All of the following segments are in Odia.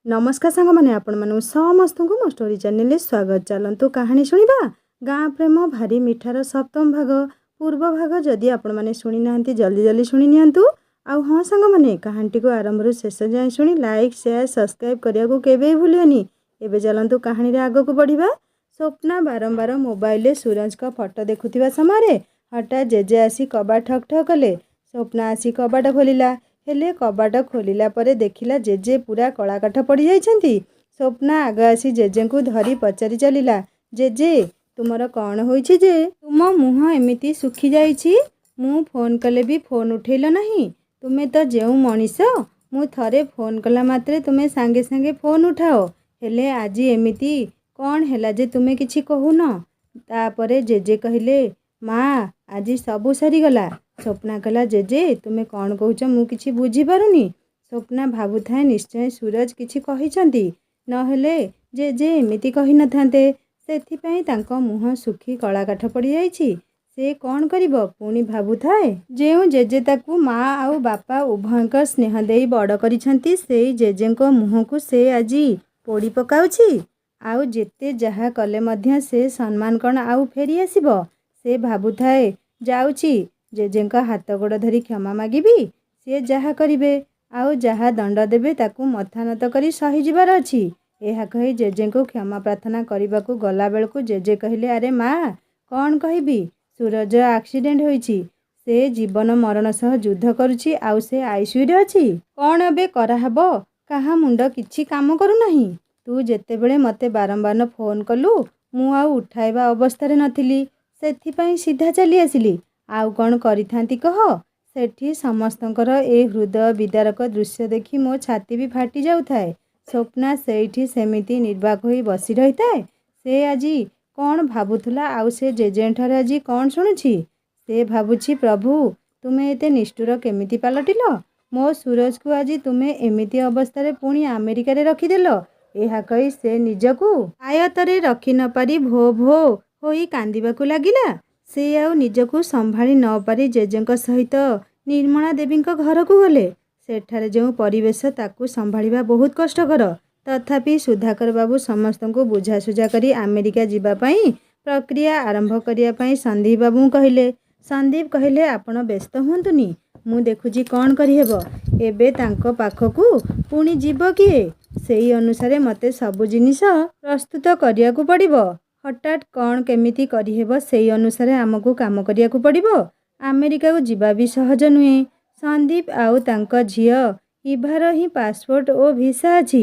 नमस्कार सांग मैंने आपण मानू समस्त को मो स्टोरी चैनल स्वागत। चलतु कहानी शुणा गाँ प्रेम भारी मिठार सप्तम भाग पूर्व भाग जदि आपण मैंने शुणी ना जल्दी जल्दी शुणी नियंतु। आउ हाँ सांग मैंने कहानी को आरंभ शेष जाए शुणी लाइक शेयर सब्सक्राइब करने को केबे भूलियोनी। एबे चलतु कहानी आग को बढ़िबा। स्वप्ना बारंबार मोबाइल सूरज का फोटो देखुथिबा समय हठात जेजे आसी कबाट ठक ठक कले। स्वप्ना आसी कबाट खोलिला हेले कबाट खोलिला परे देखिला जेजे पूरा कलाकाठ पड़ जाइछंती। स्वप्ना आग आसी जेजे को धरी पचारि चलिला, जेजे तुमर कौन होइछि जे तुम मुह एमिति सुखी जाइछि? मु फोन कले भी फोन उठेल नहीं। तुमे तो जेउ मनीष मु थरे फोन कला मात्रे तुमे सांगे सांगे फोन उठाओ, हेले आजी एमिति कौन हैला जे तुमे किछि कहून? तापरे जेजे कहिले माँ आजी सबू सरीगला। स्वप्ना कला जेजे तुमे कौन कहूच मु किछि बुझी पारुनी। स्वप्ना भाबुथाए निश्चय सूरज किछि कहिछंती, नहेले जेजे एमिति कहि नथांते। सेथिपई तांको मुह सुखी कलाकाठ पड़ी जाइछि। से कौन करिबो पुणी भाबुथाए जेउ जेजे ताकू माँ आउ बापा उभयक स्नेह देई बड़ करिछंती सेई जेजेको मुह को से आजी पोड़ी पकाउछि। आउ जेते जहा कले मध्य से सम्मान कण आउ फेरी आसीबो। से भाबुथाए जाउछि जेजेंका हाथ गोड़ धरी क्षमा मागिबी, सी जहा करिबे आउ जहा दंड देबे ताकू मथा नत करी सही जिबार अछि। एहा कही जेजेंको क्षमा प्रार्थना करबाकू गला बेलकू जेजे कहिले अरे माँ कौन कहबी सूरज एक्सीडेंट होइछि, से जीवन मरण सह युद्ध करुछि आउ से आईसीयू रे अछि। कौन एबे कराहबो काहा मुंड किछि काम करू नाही। तू जेतेबेले मते बारंबार फोन कलु मु आउ उठाइबा अवस्था रे नथिली, सेथिपई सीधा चली आसिली। आउ कौन करिथांती कह। सेठी समस्तंकर ए हृदय विदारक दृश्य देखी मो छाती भी फाटी जाउथाए। स्वप्ना सेठी सेमिति निर्वाक होई बसी रहिताए। से आजी कौन भाबुथुला आउ से जेजेंठार आजी कौन शुणुछि। से भाबुछि प्रभु तुमे एते निष्ठुर केमिति पालटिल। मो सूरज को आजी तुमे एमिति अवस्था रे पुणी अमेरिका रे रखिदेल। एहा कही से निजकू आयतरे रखी न पारी भो भो होई कांदिबाकू लागिला। से आउ निजकू संभाली न पारी जेजेंक सहित निर्मला देवींक घर को गले। सेठारे जो परिवेश ताकू संभालिबा बहुत कष्टकर। तथापि सुधाकर बाबू समस्त को बुझासुझा करी अमेरिका जीवा पई प्रक्रिया आरंभ करिया पई संदीप बाबू कहले। संदीप कहले आपण व्यस्त हुंतुनी, मु देखुची कौन करिहेबो। एबे तांको पाखकू पुणी जीव किए, सेई अनुसारे मते सबु जिनिस प्रस्तुत करिया को पड़िबो। हठात कौन केमिति करिहेबो सेई अनुसारे आमको काम करिया को पड़िबो। अमेरिका को जीवा भी सहज नुहे। संदीप आउ तांको झियो इभार ही पासपोर्ट और भिसा अछि।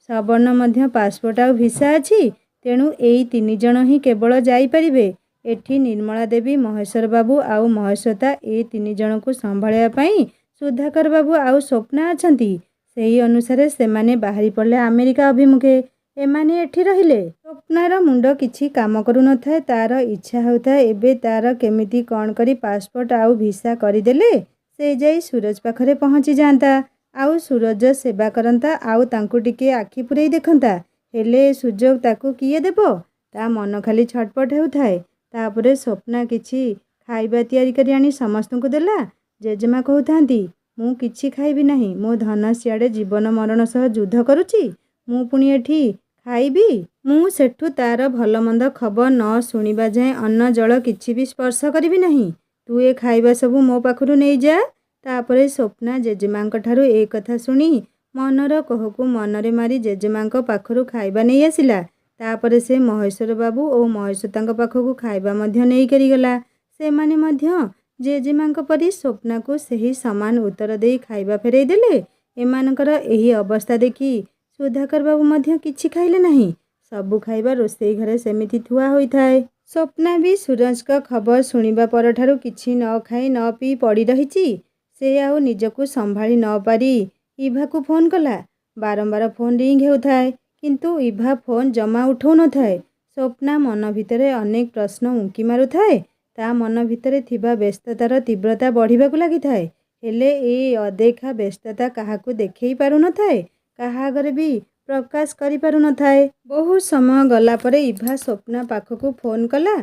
सबर्ण मध्य पासपोर्ट आउ भिसा अछि। तेणु एई तीन जण ही केवल जाई परिबे। एठी निर्मला देवी महेश्वर बाबू आउ महेश्वता ए तीन जण को संभाळिया पई सुधाकर बाबू आउ स्वप्ना अछंती। सेही अनुसारे सेमाने बाहरी पड़ले अमेरिका अभिमुखे। एमाने एठी रहिले। स्वप्नार मुंड किछि काम करू न थाए। तार इच्छा होताए एबे तार केमिति कौन करी पासपोर्ट आउ भिसा करिदेले से जाई सूरज पाखरे पहुंची जांता। आउ सूरज सेवा करंता आउ तांकु टिके आखि पुरई देखंता। हेले सुजोग ताकू किए देबो। ता मन खाली छटपट हेउथाए। तापरे स्वप्ना किछि खाइबा तयारी करी आनी समस्तଙ୍କୁ देला। जेजेमा कहउथांती मु किछि खाइबी नाही, मो धन सियाडे जीवन मरण सह युद्ध करुछि, मु पुणी एठी खाइबी। मु सेठू तार भल मंद खबर न शुणिबा जाए अन्न जल किछि भी स्पर्श करिबी नाही। तू ए खाइबा सबू मो पाखरु नै जा। तापरे स्वप्ना जेजेमांक ठारू ए कथा शुणी मनर कहकू मनरे मारी जेजेमांक पाखरु खाइबा नै आसिला। तापरे से महेश्वर बाबू और महेश्वतांक पाखकू खाइबा मध्य नै करी गला। सेमाने मध्य जेजेमांक परी स्वप्ना को सही समान उत्तर देई खाइबा फेरई देले। एमानकर एही अवस्था देखी सुधाकर बाबू मध्य किछि खाइले नाही। सबु खाइबा रोसई घरे सेमिति थुआ होई थाए। स्वप्ना भी सूरज का खबर शुणिबा पर ठारू किछि न खाई न पी पड़ी रहिछि। से आउ निजकू संभाली न पारी इभा को फोन कला। बारंबार फोन रिंग हेउथाए किंतु इभा फोन जमा उठौ न थाए। स्वप्ना मन भितरे अनेक प्रश्न उंकी मारुथाए। ता मन भितरे थिबा व्यस्ततार तीव्रता बढ़िबाकू लागिथाए। हेले ए अदेखा व्यस्तता काहाकू देखै पारु न थाए, काहा आगरे भी प्रकाश करि पारु न थाए। बहुत समय गला परे इभा स्वप्ना पाखकू फोन कला।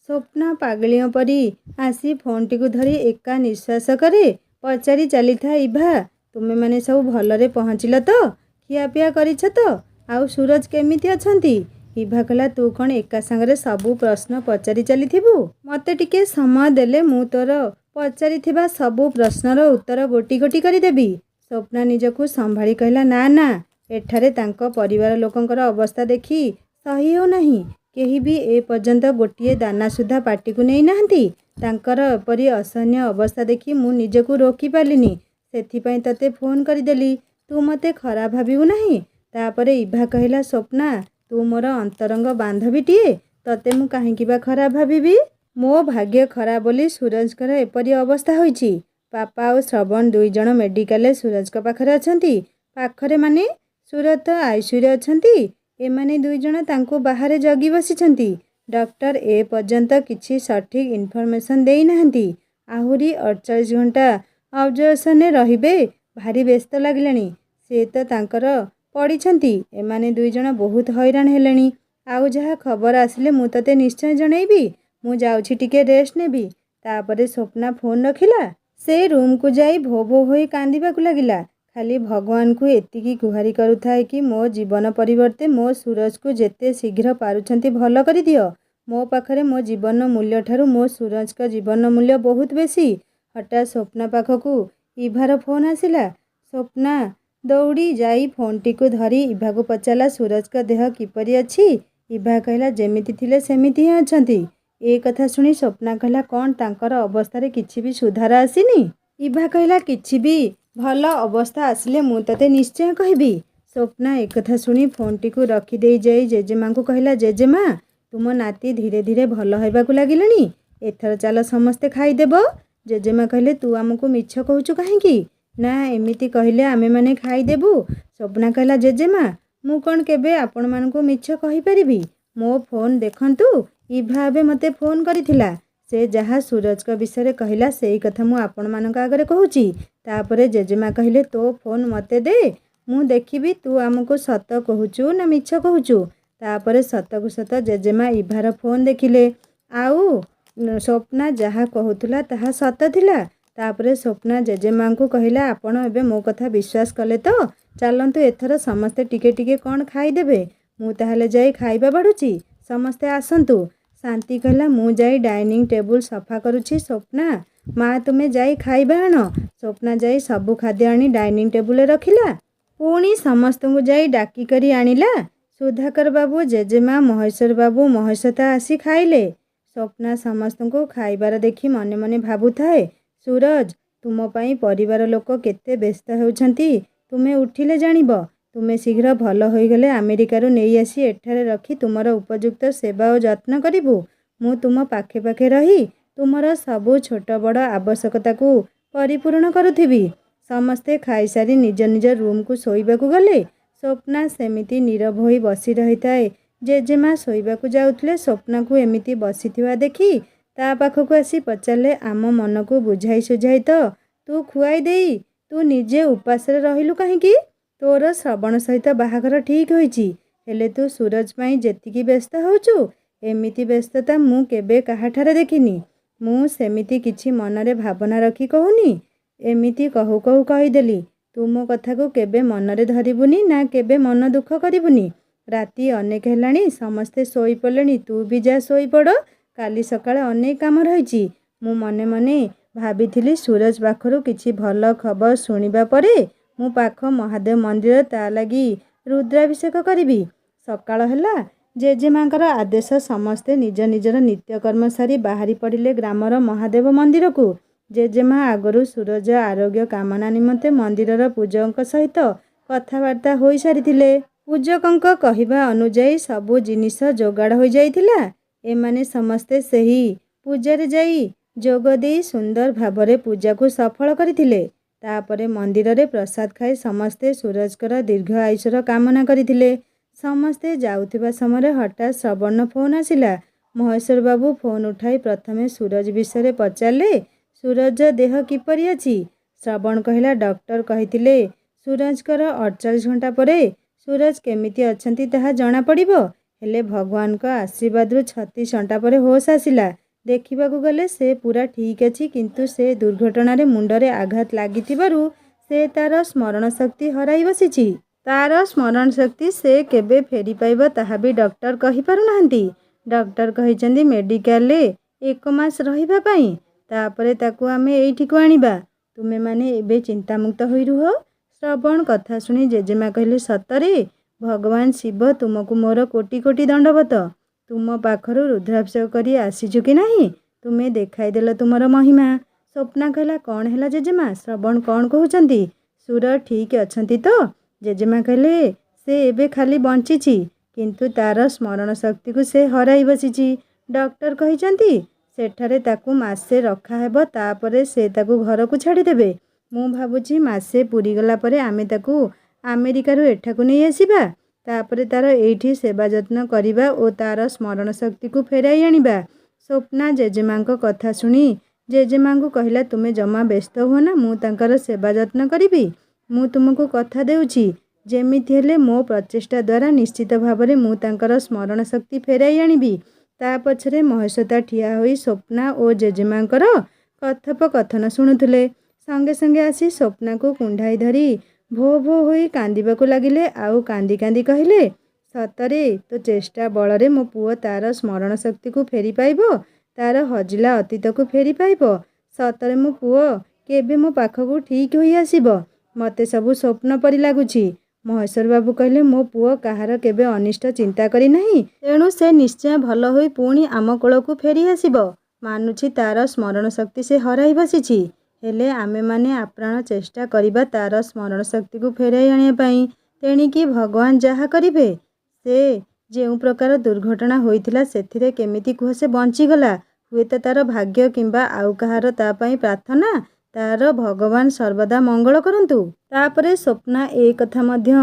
स्वप्ना पागलियों परी आसी फोन टी को धरी एका निश्वास करे पचारि चली था इभा तुमे माने सब भलरे पहुँचिल तो ଖିଆପିଆ କରିଛ ତ? ଆଉ ସୁରଜ କେମିତି ଅଛନ୍ତି? ଇଭା କହିଲା, ତୁ କ'ଣ ଏକା ସାଙ୍ଗରେ ସବୁ ପ୍ରଶ୍ନ ପଚାରି ଚାଲିଥିବୁ? ମୋତେ ଟିକେ ସମୟ ଦେଲେ ମୁଁ ତୋର ପଚାରିଥିବା ସବୁ ପ୍ରଶ୍ନର ଉତ୍ତର ଗୋଟି ଗୋଟି କରିଦେବି। ସ୍ୱପ୍ନା ନିଜକୁ ସମ୍ଭାଳି କହିଲା, ନା ନା, ଏଠାରେ ତାଙ୍କ ପରିବାର ଲୋକଙ୍କର ଅବସ୍ଥା ଦେଖି ସହି ହେଉନାହିଁ। କେହି ବି ଏ ପର୍ଯ୍ୟନ୍ତ ଗୋଟିଏ ଦାନା ସୁଦ୍ଧା ପାଟିକୁ ନେଇନାହାନ୍ତି। ତାଙ୍କର ଏପରି ଅସହନୀୟ ଅବସ୍ଥା ଦେଖି ମୁଁ ନିଜକୁ ରୋକିପାରିଲିନି। ସେଥିପାଇଁ ତତେ ଫୋନ୍ କରିଦେଲି। ତୁ ମୋତେ ଖରାପ ଭାବିବୁ ନାହିଁ। ତାପରେ ଇଭା କହିଲା, ସ୍ୱପ୍ନା, ତୁ ମୋର ଅନ୍ତରଙ୍ଗ ବାନ୍ଧବୀଟିଏ, ତତେ ମୁଁ କାହିଁକି ବା ଖରାପ ଭାବିବି? ମୋ ଭାଗ୍ୟ ଖରାପ ବୋଲି ସୁରଜଙ୍କର ଏପରି ଅବସ୍ଥା ହୋଇଛି। ବାପା ଆଉ ଶ୍ରବଣ ଦୁଇଜଣ ମେଡ଼ିକାଲରେ ସୁରଜଙ୍କ ପାଖରେ ଅଛନ୍ତି। ପାଖରେ ମାନେ? ସୁରଜ ତ ଆଇସିୟୁରେ ଅଛନ୍ତି। ଏମାନେ ଦୁଇଜଣ ତାଙ୍କୁ ବାହାରେ ଜଗି ବସିଛନ୍ତି। ଡକ୍ଟର ଏ ପର୍ଯ୍ୟନ୍ତ କିଛି ସଠିକ୍ ଇନଫର୍ମେସନ୍ ଦେଇନାହାନ୍ତି। ଆହୁରି 48 ଘଣ୍ଟା ଅବଜରଭେସନରେ ରହିବେ। ଭାରି ବ୍ୟସ୍ତ ଲାଗିଲାଣି। ସେ ତ ତାଙ୍କର ପଡ଼ିଛନ୍ତି। ଏମାନେ ଦୁଇଜଣ ବହୁତ ହଇରାଣ ହେଲେଣି। ଆଉ ଯାହା ଖବର ଆସିଲେ ମୁଁ ତତେ ନିଶ୍ଚୟ ଜଣେଇବି। ମୁଁ ଯାଉଛି ଟିକେ ରେଷ୍ଟ ନେବି। ତାପରେ ସ୍ୱପ୍ନା ଫୋନ୍ ରଖିଲା। ସେ ରୁମ୍କୁ ଯାଇ ଭୋ ଭୋ ହୋଇ କାନ୍ଦିବାକୁ ଲାଗିଲା। ଖାଲି ଭଗବାନଙ୍କୁ ଏତିକି ଗୁହାରି କରୁଥାଏ କି ମୋ ଜୀବନ ପରିବର୍ତ୍ତେ ମୋ ସୁରଜକୁ ଯେତେ ଶୀଘ୍ର ପାରୁଛନ୍ତି ଭଲ କରିଦିଅ। ମୋ ପାଖରେ ମୋ ଜୀବନ ମୂଲ୍ୟଠାରୁ ମୋ ସୁରଜଙ୍କ ଜୀବନ ମୂଲ୍ୟ ବହୁତ ବେଶୀ। ହଠାତ୍ ସ୍ୱପ୍ନା ପାଖକୁ ଇଭାର ଫୋନ୍ ଆସିଲା। ସ୍ୱପ୍ନା ଦୌଡ଼ି ଯାଇ ଫୋନ୍ଟିକୁ ଧରି ଇଭାକୁ ପଚାରିଲା, ସୁରଜଙ୍କ ଦେହ କିପରି ଅଛି? ଇଭା କହିଲା, ଯେମିତି ଥିଲେ ସେମିତି ହିଁ ଅଛନ୍ତି। ଏ କଥା ଶୁଣି ସ୍ୱପ୍ନା କହିଲା, କ'ଣ ତାଙ୍କର ଅବସ୍ଥାରେ କିଛି ବି ସୁଧାର ଆସିନି? ଇଭା କହିଲା, କିଛି ବି ଭଲ ଅବସ୍ଥା ଆସିଲେ ମୁଁ ତତେ ନିଶ୍ଚୟ କହିବି। ସ୍ୱପ୍ନା ଏକଥା ଶୁଣି ଫୋନ୍ଟିକୁ ରଖିଦେଇ ଯାଇ ଜେଜେମାଙ୍କୁ କହିଲା, ଜେଜେମା, ତୁମ ନାତି ଧୀରେ ଧୀରେ ଭଲ ହେବାକୁ ଲାଗିଲେଣି। ଏଥର ଚାଲ ସମସ୍ତେ ଖାଇଦେବ। ଜେଜେମା କହିଲେ, ତୁ ଆମକୁ ମିଛ କହୁଛୁ କାହିଁକି? ନା, ଏମିତି କହିଲେ ଆମେମାନେ ଖାଇଦେବୁ। ସ୍ୱପ୍ନା କହିଲା, ଜେଜେମା, ମୁଁ କ'ଣ କେବେ ଆପଣମାନଙ୍କୁ ମିଛ କହିପାରିବି? ମୋ ଫୋନ୍ ଦେଖନ୍ତୁ। ଇଭା ଏବେ ମୋତେ ଫୋନ୍ କରିଥିଲା। ସେ ଯାହା ସୁରଜଙ୍କ ବିଷୟରେ କହିଲା ସେଇ କଥା ମୁଁ ଆପଣମାନଙ୍କ ଆଗରେ କହୁଛି। ତାପରେ ଜେଜେମା କହିଲେ, ତୋ ଫୋନ୍ ମୋତେ ଦେ, ମୁଁ ଦେଖିବି ତୁ ଆମକୁ ସତ କହୁଛୁ ନା ମିଛ କହୁଛୁ। ତାପରେ ସତକୁ ସତ ଜେଜେମା ଇଭାର ଫୋନ୍ ଦେଖିଲେ। ଆଉ ସ୍ୱପ୍ନା ଯାହା କହୁଥିଲା ତାହା ସତ ଥିଲା। ତାପରେ ସ୍ୱପ୍ନା ଜେଜେମାଙ୍କୁ କହିଲା, ଆପଣ ଏବେ ମୋ କଥା ବିଶ୍ୱାସ କଲେ ତ? ଚାଲନ୍ତୁ ଏଥର ସମସ୍ତେ ଟିକେ ଟିକେ କ'ଣ ଖାଇଦେବେ। ମୁଁ ତାହେଲେ ଯାଇ ଖାଇବା ବାଢ଼ୁଛି। ସମସ୍ତେ ଆସନ୍ତୁ। ଶାନ୍ତି କହିଲା, ମୁଁ ଯାଇ ଡାଇନିଂ ଟେବୁଲ ସଫା କରୁଛି। ସ୍ୱପ୍ନା, ମା, ତୁମେ ଯାଇ ଖାଇବା ଆଣ। ସ୍ୱପ୍ନା ଯାଇ ସବୁ ଖାଦ୍ୟ ଆଣି ଡାଇନିଂ ଟେବୁଲରେ ରଖିଲା। ପୁଣି ସମସ୍ତଙ୍କୁ ଯାଇ ଡାକି କରି ଆଣିଲା। ସୁଧାକର ବାବୁ, ଜେଜେମା, ମହେଶ୍ୱର ବାବୁ, ମହେଶ୍ୱତା ଆସି ଖାଇଲେ। ସ୍ୱପ୍ନା ସମସ୍ତଙ୍କୁ ଖାଇବାର ଦେଖି ମନେ ମନେ ଭାବୁଥାଏ, ସୁରଜ, ତୁମ ପାଇଁ ପରିବାର ଲୋକ କେତେ ବ୍ୟସ୍ତ ହେଉଛନ୍ତି ତୁମେ ଉଠିଲେ ଜାଣିବ। ତୁମେ ଶୀଘ୍ର ଭଲ ହୋଇଗଲେ ଆମେରିକାରୁ ନେଇ ଆସି ଏଠାରେ ରଖି ତୁମର ଉପଯୁକ୍ତ ସେବା ଓ ଯତ୍ନ କରିବୁ। ମୁଁ ତୁମ ପାଖେ ପାଖେ ରହି ତୁମର ସବୁ ଛୋଟ ବଡ଼ ଆବଶ୍ୟକତାକୁ ପରିପୂରଣ କରୁଥିବି। ସମସ୍ତେ ଖାଇସାରି ନିଜ ନିଜ ରୁମ୍କୁ ଶୋଇବାକୁ ଗଲେ। ସ୍ୱପ୍ନା ସେମିତି ନୀରବ ହୋଇ ବସି ରହିଥାଏ। ଜେଜେମା ଶୋଇବାକୁ ଯାଉଥିଲେ ସ୍ୱପ୍ନାକୁ ଏମିତି ବସିଥିବା ଦେଖି ତା ପାଖକୁ ଆସି ପଚାରିଲେ, ଆମ ମନକୁ ବୁଝାଇ ସୁଝାଇ ତ ତୁ ଖୁଆଇ ଦେଇ ତୁ ନିଜେ ଉପାସରେ ରହିଲୁ କାହିଁକି? ତୋର ଶ୍ରବଣ ସହିତ ବାହାଘର ଠିକ୍ ହୋଇଛି। ହେଲେ ତୁ ସୁରଜ ପାଇଁ ଯେତିକି ବ୍ୟସ୍ତ ହେଉଛୁ, ଏମିତି ବ୍ୟସ୍ତତା ମୁଁ କେବେ କାହାଠାରେ ଦେଖିନି। ମୁଁ ସେମିତି କିଛି ମନରେ ଭାବନା ରଖି କହୁନି। ଏମିତି କହୁ କହୁ କହିଦେଲି, ତୁ ମୋ କଥାକୁ କେବେ ମନରେ ଧରିବୁନି ନା କେବେ ମନ ଦୁଃଖ କରିବୁନି। ରାତି ଅନେକ ହେଲାଣି, ସମସ୍ତେ ଶୋଇପଡ଼ିଲେଣି। ତୁ ବି ଯା ଶୋଇପଡ଼। କାଲି ସକାଳେ ଅନେକ କାମ ରହିଛି। ମୁଁ ମନେ ମନେ ଭାବିଥିଲି ସୁରଜ ପାଖରୁ କିଛି ଭଲ ଖବର ଶୁଣିବା ପରେ ମୁଁ ପାଖ ମହାଦେବ ମନ୍ଦିର ତା ଲାଗି ରୁଦ୍ରାଭିଷେକ କରିବି। ସକାଳ ହେଲା। ଜେଜେମାଙ୍କର ଆଦେଶ ସମସ୍ତେ ନିଜ ନିଜର ନିତ୍ୟକର୍ମ ସାରି ବାହାରି ପଡ଼ିଲେ ଗ୍ରାମର ମହାଦେବ ମନ୍ଦିରକୁ। ଜେଜେମା ଆଗରୁ ସୁରଜ ଆରୋଗ୍ୟ କାମନା ନିମନ୍ତେ ମନ୍ଦିରର ପୂଜକଙ୍କ ସହିତ କଥାବାର୍ତ୍ତା ହୋଇସାରିଥିଲେ। ପୂଜକଙ୍କ କହିବା ଅନୁଯାୟୀ ସବୁ ଜିନିଷ ଯୋଗାଡ଼ ହୋଇଯାଇଥିଲା। ଏମାନେ ସମସ୍ତେ ସେହି ପୂଜାରେ ଯାଇ ଯୋଗ ଦେଇ ସୁନ୍ଦର ଭାବରେ ପୂଜାକୁ ସଫଳ କରିଥିଲେ। ତାପରେ ମନ୍ଦିରରେ ପ୍ରସାଦ ଖାଇ ସମସ୍ତେ ସୁରଜଙ୍କର ଦୀର୍ଘ ଆୟୁଷର କାମନା କରିଥିଲେ। ସମସ୍ତେ ଯାଉଥିବା ସମୟରେ ହଠାତ୍ ଶ୍ରବଣର ଫୋନ୍ ଆସିଲା। ମହେଶ୍ୱର ବାବୁ ଫୋନ୍ ଉଠାଇ ପ୍ରଥମେ ସୁରଜ ବିଷୟରେ ପଚାରିଲେ, ସୁରଜ ଦେହ କିପରି ଅଛି? ଶ୍ରବଣ କହିଲା, ଡକ୍ଟର କହିଥିଲେ ସୁରଜଙ୍କର 48 ଘଣ୍ଟା ପରେ ସୁରଜ କେମିତି ଅଛନ୍ତି ତାହା ଜଣାପଡ଼ିବ। ହେଲେ ଭଗବାନଙ୍କ ଆଶୀର୍ବାଦରୁ 36 ଘଣ୍ଟା ପରେ ହୋସ୍ ଆସିଲା। ଦେଖିବାକୁ ଗଲେ ସେ ପୁରା ଠିକ୍ ଅଛି, କିନ୍ତୁ ସେ ଦୁର୍ଘଟଣାରେ ମୁଣ୍ଡରେ ଆଘାତ ଲାଗିଥିବାରୁ ସେ ତାର ସ୍ମରଣ ଶକ୍ତି ହରାଇ ବସିଛି। ତାର ସ୍ମରଣ ଶକ୍ତି ସେ କେବେ ଫେରି ପାଇବ ତାହା ବି ଡକ୍ଟର କହିପାରୁନାହାନ୍ତି। ଡକ୍ଟର କହିଛନ୍ତି ମେଡ଼ିକାଲରେ 1 ମାସ ରହିବା ପାଇଁ, ତାପରେ ତାକୁ ଆମେ ଏଇଠିକୁ ଆଣିବା। ତୁମେମାନେ ଏବେ ଚିନ୍ତାମୁକ୍ତ ହୋଇ ରୁହ। ଶ୍ରବଣ କଥା ଶୁଣି ଜେଜେମା କହିଲେ, ସତରେ ଭଗବାନ ଶିବ ତୁମକୁ ମୋର କୋଟି କୋଟି ଦଣ୍ଡବତ। ତୁମ ପାଖରୁ ରୁଦ୍ରାଭିଷେକ କରି ଆସିଛୁ କି ନାହିଁ, ତୁମେ ଦେଖାଇଦେଲ ତୁମର ମହିମା। ସ୍ୱପ୍ନା କହିଲା, କ'ଣ ହେଲା ଜେଜେମା? ଶ୍ରବଣ କ'ଣ କହୁଛନ୍ତି? ସୁର ଠିକ୍ ଅଛନ୍ତି ତ? ଜେଜେମା କହିଲେ, ସେ ଏବେ ଖାଲି ବଞ୍ଚିଛି, କିନ୍ତୁ ତାର ସ୍ମରଣ ଶକ୍ତିକୁ ସେ ହରାଇ ବସିଛି। ଡକ୍ଟର କହିଛନ୍ତି ସେଠାରେ ତାକୁ ମାସେ ରଖାହେବ, ତାପରେ ସେ ତାକୁ ଘରକୁ ଛାଡ଼ିଦେବେ। ମୁଁ ଭାବୁଛି ମାସେ ପୁରିଗଲା ପରେ ଆମେ ତାକୁ ଆମେରିକାରୁ ଏଠାକୁ ନେଇ ଆସିବା, ତାପରେ ତାର ଏଇଠି ସେବା ଯତ୍ନ କରିବା ଓ ତାର ସ୍ମରଣ ଶକ୍ତିକୁ ଫେରାଇ ଆଣିବା। ସ୍ୱପ୍ନା ଜେଜେମାଙ୍କ କଥା ଶୁଣି ଜେଜେମାଙ୍କୁ କହିଲା, ତୁମେ ଜମା ବ୍ୟସ୍ତ ହୁଅ ନା, ମୁଁ ତାଙ୍କର ସେବା ଯତ୍ନ କରିବି। ମୁଁ ତୁମକୁ କଥା ଦେଉଛି, ଯେମିତି ହେଲେ ମୋ ପ୍ରଚେଷ୍ଟା ଦ୍ୱାରା ନିଶ୍ଚିତ ଭାବରେ ମୁଁ ତାଙ୍କର ସ୍ମରଣ ଶକ୍ତି ଫେରାଇ ଆଣିବି। ତା ପଛରେ ମହେଶ୍ୱତା ଠିଆ ହୋଇ ସ୍ୱପ୍ନା ଓ ଜେଜେମାଙ୍କର କଥୋପକଥନ ଶୁଣୁଥିଲେ। ସଙ୍ଗେ ସଙ୍ଗେ ଆସି ସ୍ୱପ୍ନାକୁ କୁଣ୍ଢାଇ ଧରି ଭୋ ଭୋ ହୋଇ କାନ୍ଦିବାକୁ ଲାଗିଲେ। ଆଉ କାନ୍ଦି କାନ୍ଦି କହିଲେ, ସତରେ ତୋ ଚେଷ୍ଟା ବଳରେ ମୋ ପୁଅ ତାର ସ୍ମରଣ ଶକ୍ତିକୁ ଫେରି ପାଇବ, ତାର ହଜିଲା ଅତୀତକୁ ଫେରି ପାଇବ। ସତରେ ମୋ ପୁଅ କେବେ ମୋ ପାଖକୁ ଠିକ୍ ହୋଇ ଆସିବ। ମୋତେ ସବୁ ସ୍ୱପ୍ନ ପରି ଲାଗୁଛି। ମହେଶ୍ୱର ବାବୁ କହିଲେ, ମୋ ପୁଅ କାହାର କେବେ ଅନିଷ୍ଟ ଚିନ୍ତା କରିନାହିଁ, ତେଣୁ ସେ ନିଶ୍ଚୟ ଭଲ ହୋଇ ପୁଣି ଆମ କୋଳକୁ ଫେରି ଆସିବ। ମାନୁଛି ତାର ସ୍ମରଣ ଶକ୍ତି ସେ ହରାଇ ବସିଛି, ହେଲେ ଆମେମାନେ ଆପ୍ରାଣ ଚେଷ୍ଟା କରିବା ତାର ସ୍ମରଣ ଶକ୍ତିକୁ ଫେରାଇ ଆଣିବା ପାଇଁ। ତେଣିକି ଭଗବାନ ଯାହା କରିବେ। ସେ ଯେଉଁ ପ୍ରକାର ଦୁର୍ଘଟଣା ହୋଇଥିଲା ସେଥିରେ କେମିତି କୁହ ସେ ବଞ୍ଚିଗଲା। ହୁଏତ ତାର ଭାଗ୍ୟ କିମ୍ବା ଆଉ କାହାର ତା ପାଇଁ ପ୍ରାର୍ଥନା, ତାର ଭଗବାନ ସର୍ବଦା ମଙ୍ଗଳ କରନ୍ତୁ। ତାପରେ ସ୍ୱପ୍ନା ଏ କଥା ମଧ୍ୟ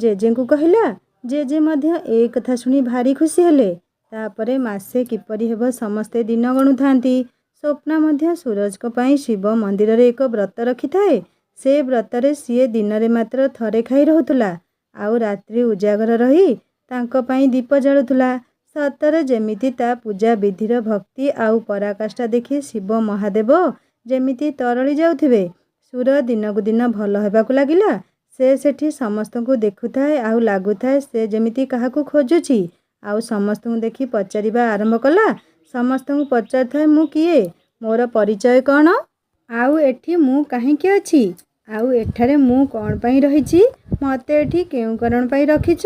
ଜେଜେଙ୍କୁ କହିଲା। ଜେଜେ ମଧ୍ୟ ଏ କଥା ଶୁଣି ଭାରି ଖୁସି ହେଲେ। ତାପରେ ମାସେ କିପରି ହେବ ସମସ୍ତେ ଦିନ ଗଣୁଥାନ୍ତି। ସ୍ୱପ୍ନା ମଧ୍ୟ ସୁରଜଙ୍କ ପାଇଁ ଶିବ ମନ୍ଦିରରେ ଏକ ବ୍ରତ ରଖିଥାଏ। ସେ ବ୍ରତରେ ସିଏ ଦିନରେ ମାତ୍ର ଥରେ ଖାଇ ରହୁଥିଲା, ଆଉ ରାତ୍ରି ଉଜାଗର ରହି ତାଙ୍କ ପାଇଁ ଦୀପ ଜାଳୁଥିଲା। ସତରେ ଯେମିତି ତା ପୂଜା ବିଧିର ଭକ୍ତି ଆଉ ପରାକାଷ୍ଠା ଦେଖି ଶିବ ମହାଦେବ ଯେମିତି ତରଳି ଯାଉଥିବେ। ସୁର ଦିନକୁ ଦିନ ଭଲ ହେବାକୁ ଲାଗିଲା। ସେ ସେଠି ସମସ୍ତଙ୍କୁ ଦେଖୁଥାଏ, ଆଉ ଲାଗୁଥାଏ ସେ ଯେମିତି କାହାକୁ ଖୋଜୁଛି। ଆଉ ସମସ୍ତଙ୍କୁ ଦେଖି ପଚାରିବା ଆରମ୍ଭ କଲା। ସମସ୍ତଙ୍କୁ ପଚାରୁଥାଏ, ମୁଁ କିଏ, ମୋର ପରିଚୟ କ'ଣ, ଆଉ ଏଠି ମୁଁ କାହିଁକି ଅଛି, ଆଉ ଏଠାରେ ମୁଁ କ'ଣ ପାଇଁ ରହିଛି, ମୋତେ ଏଠି କେଉଁ କାରଣ ପାଇଁ ରଖିଛ।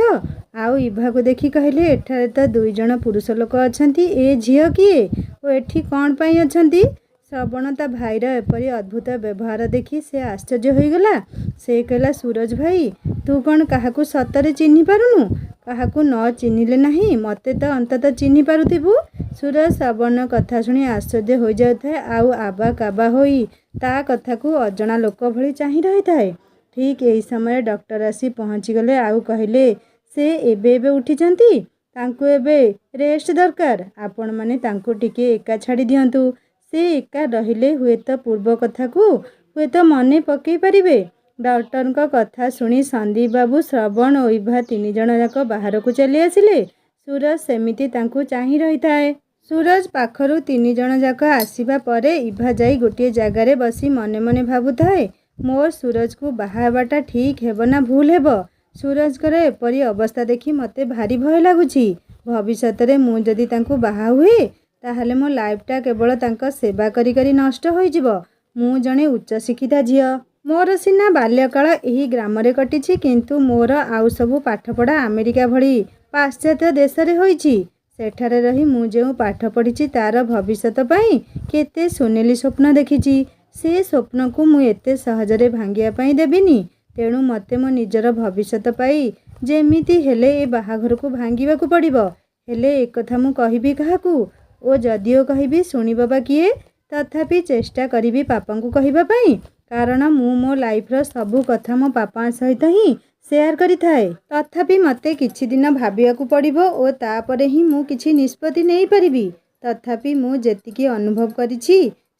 ଆଉ ଇଭାକୁ ଦେଖି କହିଲେ, ଏଠାରେ ତ 2 ଜଣ ପୁରୁଷ ଲୋକ ଅଛନ୍ତି, ଏ ଝିଅ କିଏ ଓ ଏଠି କ'ଣ ପାଇଁ ଅଛନ୍ତି। ଶ୍ରବଣ ତା ଭାଇର ଏପରି ଅଦ୍ଭୁତ ବ୍ୟବହାର ଦେଖି ସେ ଆଶ୍ଚର୍ଯ୍ୟ ହୋଇଗଲା। ସେ କହିଲା, ସୁରଜ ଭାଇ, ତୁ କ'ଣ କାହାକୁ ସତରେ ଚିହ୍ନି ପାରୁନୁ? କାହାକୁ ନ ଚିହ୍ନିଲେ ନାହିଁ, ମୋତେ ତ ଅନ୍ତତଃ ଚିହ୍ନି ପାରୁଥିବୁ। ସୁରଜ ଶ୍ରବଣ କଥା ଶୁଣି ଆଶ୍ଚର୍ଯ୍ୟ ହୋଇଯାଉଥାଏ, ଆଉ ଆବା କାବା ହୋଇ ତା କଥାକୁ ଅଜଣା ଲୋକ ଭଳି ଚାହିଁ ରହିଥାଏ। ଠିକ୍ ଏହି ସମୟରେ ଡକ୍ଟର ଆସି ପହଞ୍ଚିଗଲେ, ଆଉ କହିଲେ, ସେ ଏବେ ଏବେ ଉଠିଛନ୍ତି, ତାଙ୍କୁ ଏବେ ରେଷ୍ଟ ଦରକାର। ଆପଣମାନେ ତାଙ୍କୁ ଟିକେ ଏକା ଛାଡ଼ି ଦିଅନ୍ତୁ। ସେ ଏକା ରହିଲେ ହୁଏତ ପୂର୍ବ କଥାକୁ ହୁଏତ ମନେ ପକାଇ ପାରିବେ। ଡକ୍ଟରଙ୍କ କଥା ଶୁଣି ସନ୍ଦୀପ ବାବୁ, ଶ୍ରବଣ ଓ ଇଭା 3 ଜଣ ଯାକ ବାହାରକୁ ଚାଲି ଆସିଲେ। ସୁରଜ ସେମିତି ତାଙ୍କୁ ଚାହିଁ ରହିଥାଏ। ସୁରଜ ପାଖରୁ 3 ଜଣ ଯାକ ଆସିବା ପରେ ଇଭା ଯାଇ ଗୋଟିଏ ଜାଗାରେ ବସି ମନେ ମନେ ଭାବୁଥାଏ, ମୋର ସୁରଜକୁ ବାହା ହେବାଟା ଠିକ୍ ହେବ ନା ଭୁଲ ହେବ। ସୁରଜଙ୍କର ଏପରି ଅବସ୍ଥା ଦେଖି ମୋତେ ଭାରି ଭୟ ଲାଗୁଛି। ଭବିଷ୍ୟତରେ ମୁଁ ଯଦି ତାଙ୍କୁ ବାହା ହୁଏ, ତାହେଲେ ମୋ ଲାଇଫଟା କେବଳ ତାଙ୍କ ସେବା କରି କରି ନଷ୍ଟ ହୋଇଯିବ। ମୁଁ ଜଣେ ଉଚ୍ଚଶିକ୍ଷିତା ଝିଅ। ମୋର ସିନା ବାଲ୍ୟକାଳ ଏହି ଗ୍ରାମରେ କଟିଛି, କିନ୍ତୁ ମୋର ଆଉ ସବୁ ପାଠପଢ଼ା ଆମେରିକା ଭଳି ପାଶ୍ଚାତ୍ୟ ଦେଶରେ ହୋଇଛି। ସେଠାରେ ରହି ମୁଁ ଯେଉଁ ପାଠ ପଢ଼ିଛି ତାର ଭବିଷ୍ୟତ ପାଇଁ କେତେ ସୁନେଲି ସ୍ୱପ୍ନ ଦେଖିଛି। ସେ ସ୍ୱପ୍ନକୁ ମୁଁ ଏତେ ସହଜରେ ଭାଙ୍ଗିବା ପାଇଁ ଦେବିନି। ତେଣୁ ମୋତେ ମୋ ନିଜର ଭବିଷ୍ୟତ ପାଇଁ ଯେମିତି ହେଲେ ଏ ବାହାଘରକୁ ଭାଙ୍ଗିବାକୁ ପଡ଼ିବ। ହେଲେ ଏକଥା ମୁଁ କହିବି କାହାକୁ, ଓ ଯଦିଓ କହିବି ଶୁଣିବ ବା କିଏ। ତଥାପି ଚେଷ୍ଟା କରିବି ପାପାଙ୍କୁ କହିବା ପାଇଁ, କାରଣ ମୁଁ ମୋ ଲାଇଫର ସବୁ କଥା ମୋ ପାପାଙ୍କ ସହିତ ହିଁ ସେୟାର କରିଥାଏ। ତଥାପି ମୋତେ କିଛି ଦିନ ଭାବିବାକୁ ପଡ଼ିବ ଓ ତାପରେ ହିଁ ମୁଁ କିଛି ନିଷ୍ପତ୍ତି ନେଇପାରିବି। ତଥାପି ମୁଁ ଯେତିକି ଅନୁଭବ କରିଛି,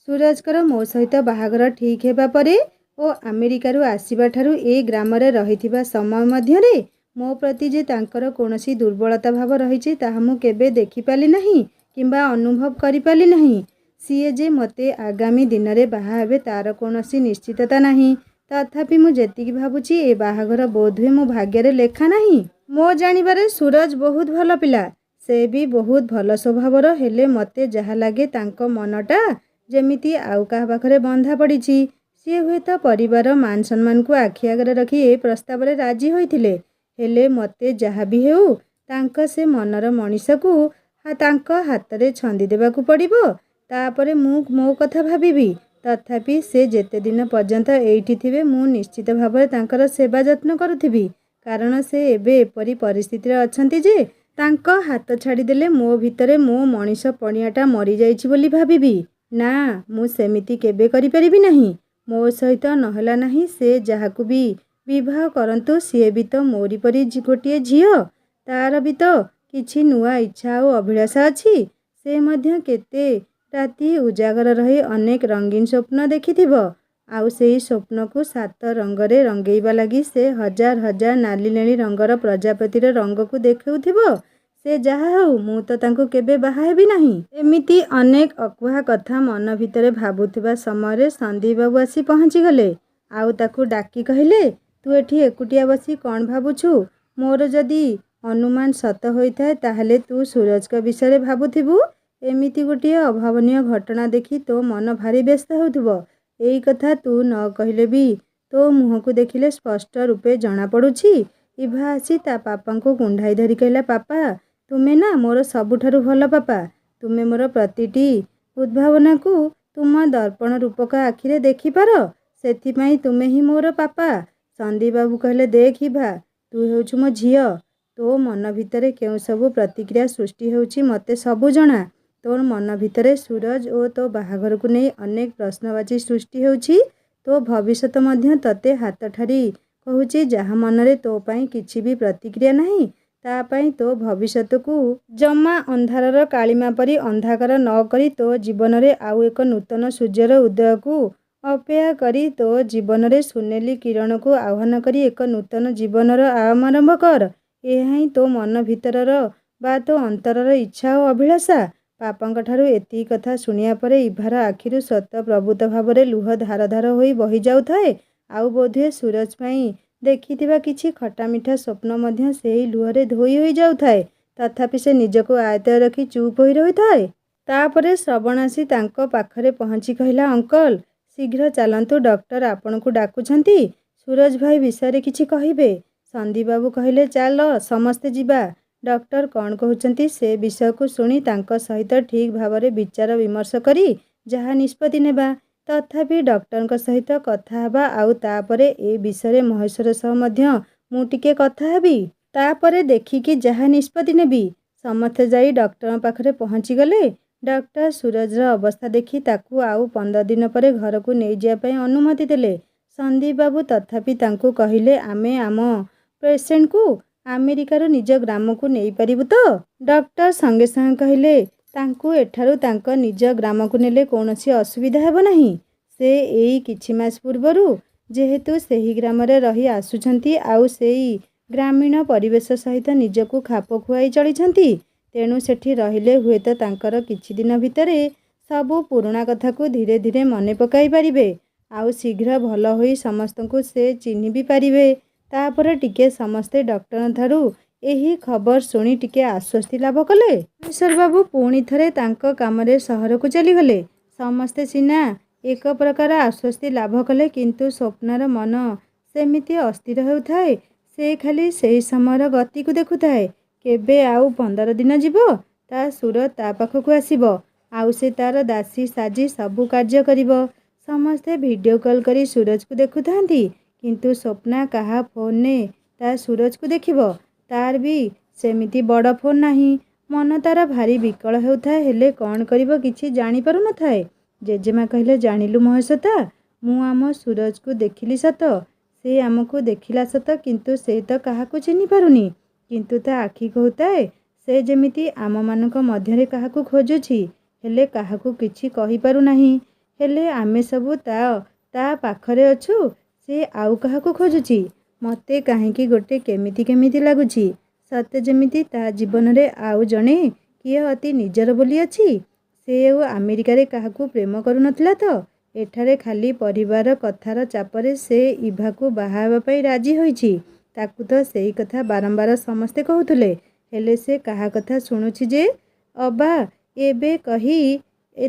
ସୁରଜଙ୍କର ମୋ ସହିତ ବାହାଘର ଠିକ୍ ହେବା ପରେ ଓ ଆମେରିକାରୁ ଆସିବା ଠାରୁ ଏ ଗ୍ରାମରେ ରହିଥିବା ସମୟ ମଧ୍ୟରେ ମୋ ପ୍ରତି ଯେ ତାଙ୍କର କୌଣସି ଦୁର୍ବଳତା ଭାବ ରହିଛି ତାହା ମୁଁ କେବେ ଦେଖିପାରିଲି ନାହିଁ କିମ୍ବା ଅନୁଭବ କରିପାରିଲି ନାହିଁ। ସିଏ ଯେ ମୋତେ ଆଗାମୀ ଦିନରେ ବାହା ହେବେ ତାର କୌଣସି ନିଶ୍ଚିତତା ନାହିଁ। तथापि ମୁଁ ଯେତିକି ଭାବୁଛି ଏ ବାହାଘର ବୋଧହୁଏ ମୋ ଭାଗ୍ୟରେ ଲେଖା ନାହିଁ। ମୋ ଜାଣିବାରେ ସୁରଜ ବହୁତ ଭଲ ପିଲା, ସେ ବି ବହୁତ ଭଲ ସ୍ୱଭାବର। ହେଲେ ମୋତେ ଯାହା ଲାଗେ ତାଙ୍କ ମନଟା ଯେମିତି ଆଉ କାହା ପାଖରେ ବନ୍ଧା ପଡ଼ିଛି। ସିଏ ହୁଏତ ପରିବାର ମାନ ସମ୍ମାନକୁ ଆଖି ଆଗରେ ରଖି ଏ ପ୍ରସ୍ତାବରେ ରାଜି ହୋଇଥିଲେ। ହେଲେ ମୋତେ ଯାହା ବି ହେଉ ତାଙ୍କ ସେ ମନର ମଣିଷକୁ ତାଙ୍କ ହାତରେ ଛନ୍ଦି ଦେବାକୁ ପଡ଼ିବ। ତାପରେ ମୁଁ ମୋ କଥା ଭାବିବି। ତଥାପି ସେ ଯେତେ ଦିନ ପର୍ଯ୍ୟନ୍ତ ଏଇଠି ଥିବେ ମୁଁ ନିଶ୍ଚିତ ଭାବରେ ତାଙ୍କର ସେବା ଯତ୍ନ କରୁଥିବି। କାରଣ ସେ ଏବେ ଏପରି ପରିସ୍ଥିତିରେ ଅଛନ୍ତି ଯେ ତାଙ୍କ ହାତ ଛାଡ଼ିଦେଲେ ମୋ ଭିତରେ ମୋ ମଣିଷ ପଣିଆଟା ମରିଯାଇଛି ବୋଲି ଭାବିବି। ନା, ମୁଁ ସେମିତି କେବେ କରିପାରିବି ନାହିଁ। ମୋ ସହିତ ନହେଲା ନାହିଁ ସେ ଯାହାକୁ ବି ବିବାହ କରନ୍ତୁ, ସିଏ ବି ତ ମୋରି ପରି ଗୋଟିଏ ଝିଅ। ତାର ବି ତ କିଛି ନୂଆ ଇଚ୍ଛା ଆଉ ଅଭିଳାଷା ଅଛି। ସେ ମଧ୍ୟ କେତେ ରାତି ଉଜାଗର ରହି ଅନେକ ରଙ୍ଗୀନ ସ୍ୱପ୍ନ ଦେଖିଥିବ। ଆଉ ସେଇ ସ୍ୱପ୍ନକୁ 7 ରଙ୍ଗରେ ରଙ୍ଗେଇବା ଲାଗି ସେ ହଜାର ହଜାର ନାଲି ନେଳି ରଙ୍ଗର ପ୍ରଜାପତିର ରଙ୍ଗକୁ ଦେଖାଉଥିବ। ସେ ଯାହା ହେଉ, ମୁଁ ତ ତାଙ୍କୁ କେବେ ବାହା ହେବି ନାହିଁ। ଏମିତି ଅନେକ ଅକୁହା କଥା ମନ ଭିତରେ ଭାବୁଥିବା ସମୟରେ ସନ୍ଦୀପ ବାବୁ ଆସି ପହଞ୍ଚିଗଲେ। ଆଉ ତାକୁ ଡାକି କହିଲେ, ତୁ ଏଠି ଏକୁଟିଆ ବସି କ'ଣ ଭାବୁଛୁ? ମୋର ଯଦି ଅନୁମାନ ସତ ହୋଇଥାଏ ତାହେଲେ ତୁ ସୁରଜଙ୍କ ବିଷୟରେ ଭାବୁଥିବୁ। ଏମିତି ଗୋଟିଏ ଅଭାବନୀୟ ଘଟଣା ଦେଖି ତୋ ମନ ଭାରି ବ୍ୟସ୍ତ ହେଉଥିବ। ଏଇ କଥା ତୁ ନ କହିଲେ ବି ତୋ ମୁହଁକୁ ଦେଖିଲେ ସ୍ପଷ୍ଟ ରୂପେ ଜଣାପଡ଼ୁଛି। ଇଭା ଆସି ତା ପାପାଙ୍କୁ କୁଣ୍ଢାଇ ଧରି କହିଲା, ପାପା, ତୁମେ ନା ମୋର ସବୁଠାରୁ ଭଲ ପାପା। ତୁମେ ମୋର ପ୍ରତିଟି ଉଦ୍ଭାବନାକୁ ତୁମ ଦର୍ପଣ ରୂପକ ଆଖିରେ ଦେଖିପାର। ସେଥିପାଇଁ ତୁମେ ହିଁ ମୋର ପାପା। ସନ୍ଦୀପ ବାବୁ କହିଲେ, ଦେଖ ଇଭା, ତୁ ହେଉଛୁ ମୋ ଝିଅ। ତୋ ମନ ଭିତରେ କେଉଁ ସବୁ ପ୍ରତିକ୍ରିୟା ସୃଷ୍ଟି ହେଉଛି ମୋତେ ସବୁ ଜଣା। ତୋ ମନ ଭିତରେ ସୁରଜ ଓ ତୋ ବାହାଘରକୁ ନେଇ ଅନେକ ପ୍ରଶ୍ନବାଚୀ ସୃଷ୍ଟି ହେଉଛି। ତୋ ଭବିଷ୍ୟତ ମଧ୍ୟ ତୋତେ ହାତ ଠାରି କହୁଛି। ଯାହା ମନରେ ତୋ ପାଇଁ କିଛି ବି ପ୍ରତିକ୍ରିୟା ନାହିଁ, ତା ପାଇଁ ତୋ ଭବିଷ୍ୟତକୁ ଜମା ଅନ୍ଧାରର କାଳିମା ପରି ଅନ୍ଧାକାର ନ କରି ତୋ ଜୀବନରେ ଆଉ ଏକ ନୂତନ ସୂର୍ଯ୍ୟର ଉଦୟକୁ ଅପେକ୍ଷା କରି ତୋ ଜୀବନରେ ସୁନେଲି କିରଣକୁ ଆହ୍ୱାନ କରି ଏକ ନୂତନ ଜୀବନର ଆରମ୍ଭ କର। ଏହା ହିଁ ତୋ ମନ ଭିତରର ବା ତୋ ଅନ୍ତରର ଇଚ୍ଛା ଓ ଅଭିଳାଷା। ପାପାଙ୍କ ଠାରୁ ଏତିକି କଥା ଶୁଣିବା ପରେ ଇଭାର ଆଖିରୁ ସ୍ୱତଃପ୍ରବୃତ୍ତ ଭାବରେ ଲୁହ ଧାର ଧାର ହୋଇ ବହି ଯାଉଥାଏ। ଆଉ ବୋଧହୁଏ ସୁରଜ ପାଇଁ ଦେଖିଥିବା କିଛି ଖଟା ମିଠା ସ୍ୱପ୍ନ ମଧ୍ୟ ସେହି ଲୁହରେ ଧୋଇ ହୋଇଯାଉଥାଏ। ତଥାପି ସେ ନିଜକୁ ଆୟତ୍ତରେ ରଖି ଚୁପ୍ ହୋଇ ରହିଥାଏ। ତାପରେ ଶ୍ରବଣ ଆସି ତାଙ୍କ ପାଖରେ ପହଞ୍ଚି କହିଲା, ଅଙ୍କଲ, ଶୀଘ୍ର ଚାଲନ୍ତୁ, ଡକ୍ଟର ଆପଣଙ୍କୁ ଡାକୁଛନ୍ତି। ସୁରଜ ଭାଇ ବିଷୟରେ କିଛି କହିବେ। ସନ୍ଦୀପ ବାବୁ କହିଲେ, ଚାଲ ସମସ୍ତେ ଯିବା। ଡକ୍ଟର କ'ଣ କହୁଛନ୍ତି ସେ ବିଷୟକୁ ଶୁଣି ତାଙ୍କ ସହିତ ଠିକ୍ ଭାବରେ ବିଚାର ବିମର୍ଶ କରି ଯାହା ନିଷ୍ପତ୍ତି ନେବା। ତଥାପି ଡକ୍ଟରଙ୍କ ସହିତ କଥା ହେବା ଆଉ ତାପରେ ଏ ବିଷୟରେ ମହେଶ୍ୱର ସହ ମଧ୍ୟ ମୁଁ ଟିକେ କଥା ହେବି। ତାପରେ ଦେଖିକି ଯାହା ନିଷ୍ପତ୍ତି ନେବି। ସମସ୍ତେ ଯାଇ ଡକ୍ଟରଙ୍କ ପାଖରେ ପହଞ୍ଚିଗଲେ। ଡକ୍ଟର ସୁରଜର ଅବସ୍ଥା ଦେଖି ତାକୁ ଆଉ 15 ଦିନ ପରେ ଘରକୁ ନେଇଯିବା ପାଇଁ ଅନୁମତି ଦେଲେ। ସନ୍ଦୀପ ବାବୁ ତଥାପି ତାଙ୍କୁ କହିଲେ, ଆମେ ଆମ ପେସେଣ୍ଟକୁ ଆମେରିକାର ନିଜ ଗ୍ରାମକୁ ନେଇପାରିବୁ ତ? ଡକ୍ଟର ସଙ୍ଗେ ସଙ୍ଗେ କହିଲେ, ତାଙ୍କୁ ଏଠାରୁ ତାଙ୍କ ନିଜ ଗ୍ରାମକୁ ନେଲେ କୌଣସି ଅସୁବିଧା ହେବ ନାହିଁ। ସେ ଏଇ କିଛି ମାସ ପୂର୍ବରୁ ଯେହେତୁ ସେହି ଗ୍ରାମରେ ରହି ଆସୁଛନ୍ତି ଆଉ ସେଇ ଗ୍ରାମୀଣ ପରିବେଶ ସହିତ ନିଜକୁ ଖାପ ଖୁଆଇ ଚଳିଛନ୍ତି, ତେଣୁ ସେଠି ରହିଲେ ହୁଏତ ତାଙ୍କର କିଛି ଦିନ ଭିତରେ ସବୁ ପୁରୁଣା କଥାକୁ ଧୀରେ ଧୀରେ ମନେ ପକାଇ ପାରିବେ। ଆଉ ଶୀଘ୍ର ଭଲ ହୋଇ ସମସ୍ତଙ୍କୁ ସେ ଚିହ୍ନି ବି ପାରିବେ। ତାପରେ ଟିକେ ସମସ୍ତେ ଡକ୍ଟରଙ୍କଠାରୁ ଏହି ଖବର ଶୁଣି ଟିକେ ଆଶ୍ୱସ୍ତି ଲାଭ କଲେ। ମହେଶ୍ୱର ବାବୁ ପୁଣି ଥରେ ତାଙ୍କ କାମରେ ସହରକୁ ଚାଲିଗଲେ। ସମସ୍ତେ ସିନା ଏକ ପ୍ରକାର ଆଶ୍ୱସ୍ତି ଲାଭ କଲେ, କିନ୍ତୁ ସ୍ୱପ୍ନାର ମନ ସେମିତି ଅସ୍ଥିର ହେଉଥାଏ। ସେ ଖାଲି ସେହି ସମୟର ଗତିକୁ ଦେଖୁଥାଏ। କେବେ ଆଉ 15 ଦିନ ଯିବ, ତା ସୁରଜ ତା ପାଖକୁ ଆସିବ, ଆଉ ସେ ତାର ଦାସୀ ସାଜି ସବୁ କାର୍ଯ୍ୟ କରିବ। ସମସ୍ତେ ଭିଡ଼ିଓ କଲ୍ କରି ସୁରଜକୁ ଦେଖୁଥାନ୍ତି, କିନ୍ତୁ ସ୍ୱପ୍ନା କାହା ଫୋନରେ ତା ସୁରଜକୁ ଦେଖିବ? ତାର ବି ସେମିତି ବଡ଼ ଫୋନ୍ ନାହିଁ। ମନ ତାର ଭାରି ବିକଳ ହେଉଥାଏ, ହେଲେ କ'ଣ କରିବ କିଛି ଜାଣିପାରୁନଥାଏ। ଜେଜେମା କହିଲେ, ଜାଣିଲୁ ମହେଶ୍ୱତା, ମୁଁ ଆମ ସୁରଜକୁ ଦେଖିଲି ସତ, ସେ ଆମକୁ ଦେଖିଲା ସତ, କିନ୍ତୁ ସେ ତ କାହାକୁ ଚିହ୍ନି ପାରୁନି। କିନ୍ତୁ ତା ଆଖି କହୁଥାଏ ସେ ଯେମିତି ଆମମାନଙ୍କ ମଧ୍ୟରେ କାହାକୁ ଖୋଜୁଛି, ହେଲେ କାହାକୁ କିଛି କହିପାରୁନାହିଁ। ହେଲେ ଆମେ ସବୁ ତା ପାଖରେ ଅଛୁ, ସେ ଆଉ କାହାକୁ ଖୋଜୁଛି। ମୋତେ କାହିଁକି ଗୋଟେ କେମିତି ଲାଗୁଛି, ସତେ ଯେମିତି ତା ଜୀବନରେ ଆଉ ଜଣେ କିଏ ଅତି ନିଜର ବୋଲି ଅଛି। ସେ ଆଉ ଆମେରିକାରେ କାହାକୁ ପ୍ରେମ କରୁନଥିଲା ତ? ଏଠାରେ ଖାଲି ପରିବାର କଥାର ଚାପରେ ସେ ଇଭାକୁ ବାହା ହେବା ପାଇଁ ରାଜି ହୋଇଛି। ତାକୁ ତ ସେଇ କଥା ବାରମ୍ବାର ସମସ୍ତେ କହୁଥିଲେ, ହେଲେ ସେ କାହା କଥା ଶୁଣୁଛି ଯେ? ଅବା ଏବେ କହି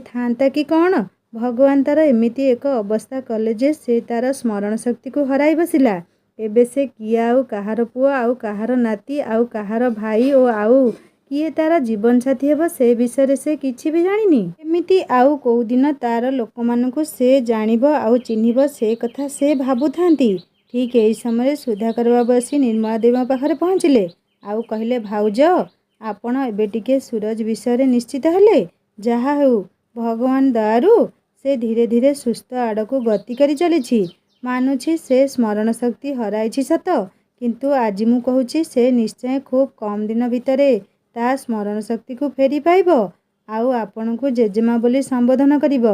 ଥାନ୍ତା କି କ'ଣ? ଭଗବାନ ତାର ଏମିତି ଏକ ଅବସ୍ଥା କଲେ ଯେ ସେ ତାର ସ୍ମରଣ ଶକ୍ତିକୁ ହରାଇ ବସିଲା। ଏବେ ସେ କିଏ ଆଉ କାହାର ପୁଅ, ଆଉ କାହାର ନାତି, ଆଉ କାହାର ଭାଇ ଓ ଆଉ କିଏ ତାର ଜୀବନସାଥୀ ହେବ ସେ ବିଷୟରେ ସେ କିଛି ବି ଜାଣିନି। ଏମିତି ଆଉ କୋଉଦିନ ତାର ଲୋକମାନଙ୍କୁ ସେ ଜାଣିବ ଆଉ ଚିହ୍ନିବ ସେ କଥା ସେ ଭାବୁଥାନ୍ତି। ଠିକ୍ ଏହି ସମୟରେ ସୁଧାକର ବାବୁ ଆସି ନିର୍ମଳା ଦେବୀଙ୍କ ପାଖରେ ପହଞ୍ଚିଲେ ଆଉ କହିଲେ, ଭାଉଜ ଆପଣ ଏବେ ଟିକେ ସୁରଜ ବିଷୟରେ ନିଶ୍ଚିତ ହେଲେ? ଯାହା ହେଉ ଭଗବାନ ଦୟାରୁ ସେ ଧୀରେ ଧୀରେ ସୁସ୍ଥ ଆଡ଼କୁ ଗତି କରି ଚାଲିଛି। ମାନୁଛି ସେ ସ୍ମରଣ ଶକ୍ତି ହରାଇଛି ସତ, କିନ୍ତୁ ଆଜି ମୁଁ କହୁଛି ସେ ନିଶ୍ଚୟ ଖୁବ୍ କମ୍ ଦିନ ଭିତରେ ତା ସ୍ମରଣ ଶକ୍ତିକୁ ଫେରି ପାଇବ ଆଉ ଆପଣଙ୍କୁ ଜେଜେମା ବୋଲି ସମ୍ବୋଧନ କରିବ।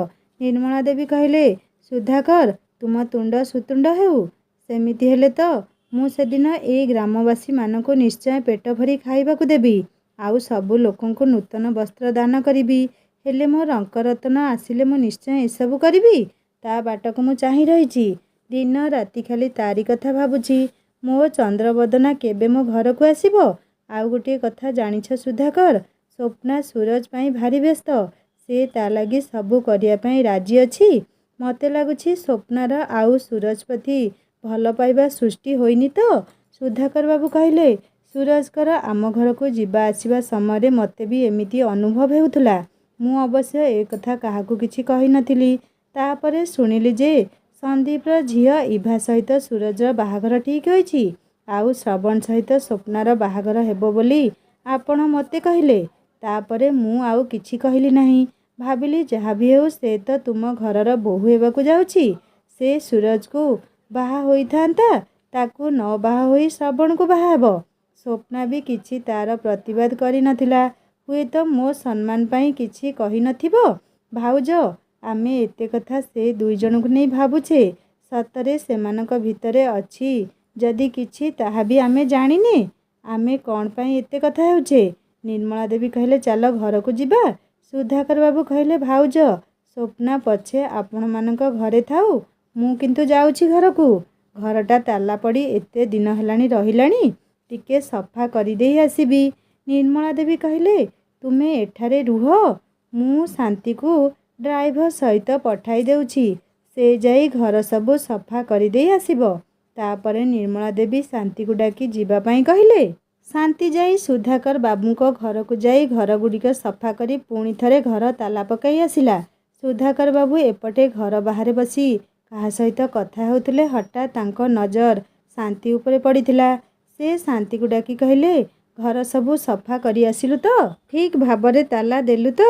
ନିର୍ମଳା ଦେବୀ କହିଲେ, ସୁଧାକର ତୁମ ତୁଣ୍ଡ ସୁତୁଣ୍ଡ ହେଉ। ସେମିତି ହେଲେ ତ ମୁଁ ସେଦିନ ଏଇ ଗ୍ରାମବାସୀମାନଙ୍କୁ ନିଶ୍ଚୟ ପେଟ ଭରି ଖାଇବାକୁ ଦେବି ଆଉ ସବୁ ଲୋକଙ୍କୁ ନୂତନ ବସ୍ତ୍ର ଦାନ କରିବି। ହେଲେ ମୋ ରଙ୍କରତ୍ନ ଆସିଲେ ମୁଁ ନିଶ୍ଚୟ ଏସବୁ କରିବି। ତା ବାଟକୁ ମୁଁ ଚାହିଁ ରହିଛି। ଦିନ ରାତି ଖାଲି ତାରି କଥା ଭାବୁଛି। ମୋ ଚନ୍ଦ୍ରବଦନା କେବେ ମୋ ଘରକୁ ଆସିବ? ଆଉ ଗୋଟିଏ କଥା ଜାଣିଛ ସୁଧାକର, ସ୍ୱପ୍ନା ସୁରଜ ପାଇଁ ଭାରି ବ୍ୟସ୍ତ। ସେ ତା ଲାଗି ସବୁ କରିବା ପାଇଁ ରାଜି ଅଛି। ମୋତେ ଲାଗୁଛି ସ୍ୱପ୍ନାର ଆଉ ସୁରଜ ପ୍ରତି ଭଲ ପାଇବା ସୃଷ୍ଟି ହୋଇନି ତ? ସୁଧାକର ବାବୁ କହିଲେ, ସୁରଜଙ୍କର ଆମ ଘରକୁ ଯିବା ଆସିବା ସମୟରେ ମୋତେ ବି ଏମିତି ଅନୁଭବ ହେଉଥିଲା। ମୁଁ ଅବଶ୍ୟ ଏ କଥା କାହାକୁ କିଛି କହିନଥିଲି। ତାପରେ ଶୁଣିଲି ଯେ ସନ୍ଦୀପର ଝିଅ ଇଭା ସହିତ ସୁରଜର ବାହାଘର ଠିକ୍ ହୋଇଛି ଆଉ ଶ୍ରବଣ ସହିତ ସ୍ୱପ୍ନାର ବାହାଘର ହେବ ବୋଲି ଆପଣ ମୋତେ କହିଲେ। ତାପରେ ମୁଁ ଆଉ କିଛି କହିଲି ନାହିଁ। ଭାବିଲି ଯାହା ବି ହେଉ ସେ ତ ତୁମ ଘରର ବୋହୂ ହେବାକୁ ଯାଉଛି। ସେ ସୁରଜକୁ ବାହା ହୋଇଥାନ୍ତା, ତାକୁ ନ ବାହା ହୋଇ ଶ୍ରବଣକୁ ବାହା ହେବ। ସ୍ୱପ୍ନା ବି କିଛି ତାର ପ୍ରତିବାଦ କରିନଥିଲା। ହୁଏତ ମୋ ସମ୍ମାନ ପାଇଁ କିଛି କହିନଥିବ। ଭାଉଜ ଆମେ ଏତେ କଥା ସେ ଦୁଇଜଣଙ୍କୁ ନେଇ ଭାବୁଛେ। ସତରେ ସେମାନଙ୍କ ଭିତରେ ଅଛି ଯଦି କିଛି ତାହା ବି ଆମେ ଜାଣିନେ। ଆମେ କ'ଣ ପାଇଁ ଏତେ କଥା ହେଉଛେ? ନିର୍ମଳା ଦେବୀ କହିଲେ, ଚାଲ ଘରକୁ ଯିବା। ସୁଧାକର ବାବୁ କହିଲେ, ଭାଉଜ ସ୍ୱପ୍ନା ପଛେ ଆପଣମାନଙ୍କ ଘରେ ଥାଉ, ମୁଁ କିନ୍ତୁ ଯାଉଛି ଘରକୁ। ଘରଟା ତାଲା ପଡ଼ି ଏତେ ଦିନ ହେଲାଣି ରହିଲାଣି, ଟିକେ ସଫା କରିଦେଇ ଆସିବି। ନିର୍ମଳା ଦେବୀ କହିଲେ, ତୁମେ ଏଠାରେ ରୁହ, ମୁଁ ଶାନ୍ତିକୁ ଡ୍ରାଇଭର ସହିତ ପଠାଇ ଦେଉଛି। ସେ ଯାଇ ଘର ସବୁ ସଫା କରିଦେଇ ଆସିବ। ତାପରେ ନିର୍ମଳା ଦେବୀ ଶାନ୍ତିକୁ ଡାକି ଯିବା ପାଇଁ କହିଲେ। ଶାନ୍ତି ଯାଇ ସୁଧାକର ବାବୁଙ୍କ ଘରକୁ ଯାଇ ଘରଗୁଡ଼ିକ ସଫା କରି ପୁଣି ଥରେ ଘର ତାଲା ପକାଇ ଆସିଲା। ସୁଧାକର ବାବୁ ଏପଟେ ଘର ବାହାରେ ବସି କାହା ସହିତ କଥା ହେଉଥିଲେ। ହଠାତ୍ ତାଙ୍କ ନଜର ଶାନ୍ତି ଉପରେ ପଡ଼ିଥିଲା। ସେ ଶାନ୍ତିକୁ ଡାକି କହିଲେ, ଘର ସବୁ ସଫା କରି ଆସିଲୁ ତ? ଠିକ୍ ଭାବରେ ତାଲା ଦେଲୁ ତ?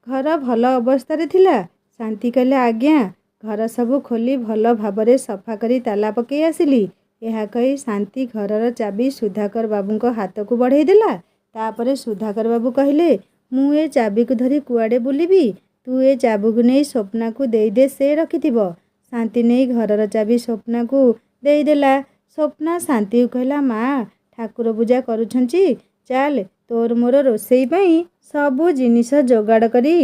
ଘର ଭଲ ଅବସ୍ଥାରେ ଥିଲା? ଶାନ୍ତି କହିଲେ, ଆଜ୍ଞା। ଘର ସବୁ ଖୋଲି ଭଲ ଭାବରେ ସଫା କରି ତାଲା ପକାଇ ଆସିଲି। ଏହା କହି ଶାନ୍ତି ଘରର ଚାବି ସୁଧାକର ବାବୁଙ୍କ ହାତକୁ ବଢ଼େଇ ଦେଲା। ତାପରେ ସୁଧାକର ବାବୁ କହିଲେ, ମୁଁ ଏ ଚାବିକୁ ଧରି କୁଆଡ଼େ ବୁଲିବି? ତୁ ଏ ଚାବିକୁ ନେଇ ସ୍ୱପ୍ନାକୁ ଦେଇଦେ, ସେ ରଖିଥିବ। ଶାନ୍ତି ନେଇ ଘରର ଚାବି ସ୍ୱପ୍ନାକୁ ଦେଇଦେଲା। ସ୍ୱପ୍ନା ଶାନ୍ତିକୁ କହିଲା, ମା ଠାକୁର ପୂଜା କରୁଛନ୍ତି, ଚାଲ ତୋର ମୋର ରୋଷେଇ ପାଇଁ ସବୁ ଜିନିଷ ଯୋଗାଡ଼ କରି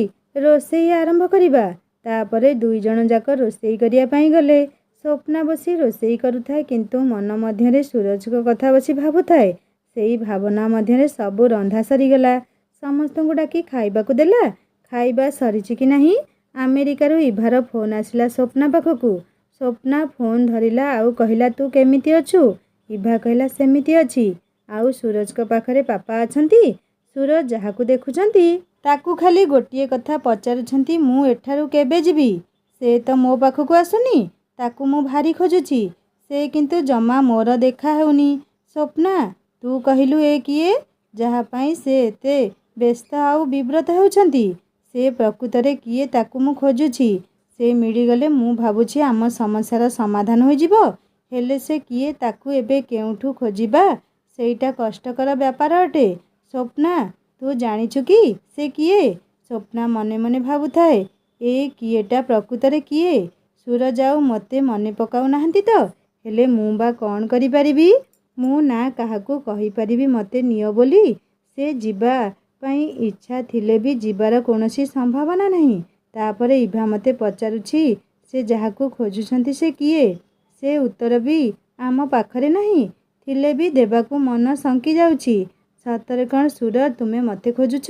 ରୋଷେଇ ଆରମ୍ଭ କରିବା। ତାପରେ ଦୁଇଜଣ ଯାକ ରୋଷେଇ କରିବା ପାଇଁ ଗଲେ। ସ୍ୱପ୍ନା ବସି ରୋଷେଇ କରୁଥାଏ, କିନ୍ତୁ ମନ ମଧ୍ୟରେ ସୁରଜଙ୍କ କଥା ବସି ଭାବୁଥାଏ। ସେଇ ଭାବନା ମଧ୍ୟରେ ସବୁ ରନ୍ଧା ସରିଗଲା। ସମସ୍ତଙ୍କୁ ଡାକି ଖାଇବାକୁ ଦେଲା। ଖାଇବା ସରିଛି କି ନାହିଁ ଆମେରିକାରୁ ଇଭାର ଫୋନ୍ ଆସିଲା ସ୍ୱପ୍ନା ପାଖକୁ। ସ୍ୱପ୍ନା ଫୋନ୍ ଧରିଲା ଆଉ କହିଲା, ତୁ କେମିତି ଅଛୁ? ଇଭା କହିଲା, ସେମିତି ଅଛି। ଆଉ ସୁରଜଙ୍କ ପାଖରେ ପାପା ଅଛନ୍ତି? ସୁରଜ ଯାହାକୁ ଦେଖୁଛନ୍ତି ତାକୁ ଖାଲି ଗୋଟିଏ କଥା ପଚାରୁଛନ୍ତି, ମୁଁ ଏଠାରୁ କେବେ ଯିବି? ସେ ତ ମୋ ପାଖକୁ ଆସୁନି। ତାକୁ ମୁଁ ଭାରି ଖୋଜୁଛି, ସେ କିନ୍ତୁ ଜମା ମୋର ଦେଖା ହେଉନି। ସ୍ୱପ୍ନା ତୁ କହିଲୁ ଏ କିଏ ଯାହା ପାଇଁ ସେ ଏତେ ବ୍ୟସ୍ତ ଆଉ ବିବ୍ରତ ହେଉଛନ୍ତି? ସେ ପ୍ରକୃତରେ କିଏ ତାକୁ ମୁଁ ଖୋଜୁଛି। ସେ ମିଳିଗଲେ ମୁଁ ଭାବୁଛି ଆମ ସମସ୍ୟାର ସମାଧାନ ହୋଇଯିବ। ହେଲେ ସେ କିଏ ତାକୁ ଏବେ କେଉଁଠୁ ଖୋଜିବା ସେଇଟା କଷ୍ଟକର ବ୍ୟାପାର ଅଟେ। ସ୍ୱପ୍ନା ତୁ ଜାଣିଛୁ କି ସେ କିଏ? ସ୍ୱପ୍ନା ମନେ ମନେ ଭାବୁଥାଏ, ଏ କିଏଟା ପ୍ରକୃତରେ କିଏ? ସୁରଜ ଆଉ ମୋତେ ମନେ ପକାଉ ନାହାନ୍ତି ତ? ହେଲେ ମୁଁ ବା କ'ଣ କରିପାରିବି? ମୁଁ ନା କାହାକୁ କହିପାରିବି ମୋତେ ନିଅ ବୋଲି। ସେ ଯିବା ପାଇଁ ଇଚ୍ଛା ଥିଲେ ବି ଯିବାର କୌଣସି ସମ୍ଭାବନା ନାହିଁ। ତାପରେ ଇଭା ମୋତେ ପଚାରୁଛି ସେ ଯାହାକୁ ଖୋଜୁଛନ୍ତି ସେ କିଏ? ସେ ଉତ୍ତର ବି ଆମ ପାଖରେ ନାହିଁ। ଥିଲେ ବି ଦେବାକୁ ମନ ଶଙ୍କି ଯାଉଛି। ସତରେ କ'ଣ ସୁରଜ ତୁମେ ମୋତେ ଖୋଜୁଛ?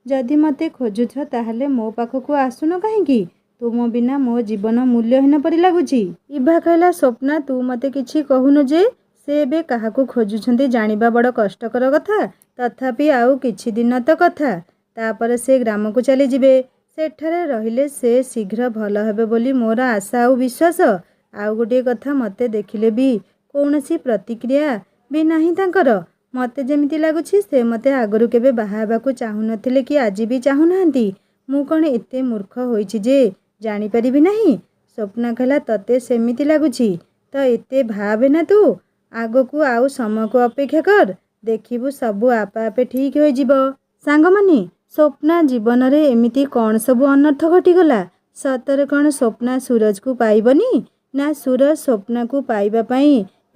ଯଦି ମୋତେ ଖୋଜୁଛ ତାହେଲେ ମୋ ପାଖକୁ ଆସୁନ କାହିଁକି? ତୁମ ବିନା ମୋ ଜୀବନ ମୂଲ୍ୟହୀନ ପରି ଲାଗୁଛି। ଇଭା କହିଲା, ସ୍ୱପ୍ନା ତୁ ମୋତେ କିଛି କହୁନୁ ଯେ ସେ ଏବେ କାହାକୁ ଖୋଜୁଛନ୍ତି ଜାଣିବା ବଡ଼ କଷ୍ଟକର କଥା। ତଥାପି ଆଉ କିଛି ଦିନ ତ କଥା, ତାପରେ ସେ ଗ୍ରାମକୁ ଚାଲିଯିବେ। ସେଠାରେ ରହିଲେ ସେ ଶୀଘ୍ର ଭଲ ହେବେ ବୋଲି ମୋର ଆଶା ଆଉ ବିଶ୍ୱାସ। ଆଉ ଗୋଟିଏ କଥା, ମୋତେ ଦେଖିଲେ ବି କୌଣସି ପ୍ରତିକ୍ରିୟା ବି ନାହିଁ ତାଙ୍କର। ମୋତେ ଯେମିତି ଲାଗୁଛି ସେ ମୋତେ ଆଗରୁ କେବେ ବାହା ହେବାକୁ ଚାହୁଁନଥିଲେ କି ଆଜି ବି ଚାହୁଁନାହାନ୍ତି। ମୁଁ କ'ଣ ଏତେ ମୂର୍ଖ ହୋଇଛି ଯେ ଜାଣିପାରିବି ନାହିଁ? ସ୍ୱପ୍ନା କହିଲା, ତତେ ସେମିତି ଲାଗୁଛି ତ ଏତେ ଭାବେନା ତୁ। ଆଗକୁ ଆଉ ସମୟକୁ ଅପେକ୍ଷା କର, ଦେଖିବୁ ସବୁ ଆପେ ଆପେ ଠିକ୍ ହୋଇଯିବ। ସାଙ୍ଗମାନେ, ସ୍ୱପ୍ନା ଜୀବନରେ ଏମିତି କ'ଣ ସବୁ ଅନର୍ଥ ଘଟିଗଲା? ସତରେ କ'ଣ ସ୍ୱପ୍ନା ସୁରଜକୁ ପାଇବନି? ନା ସୁରଜ ସ୍ୱପ୍ନାକୁ ପାଇବା ପାଇଁ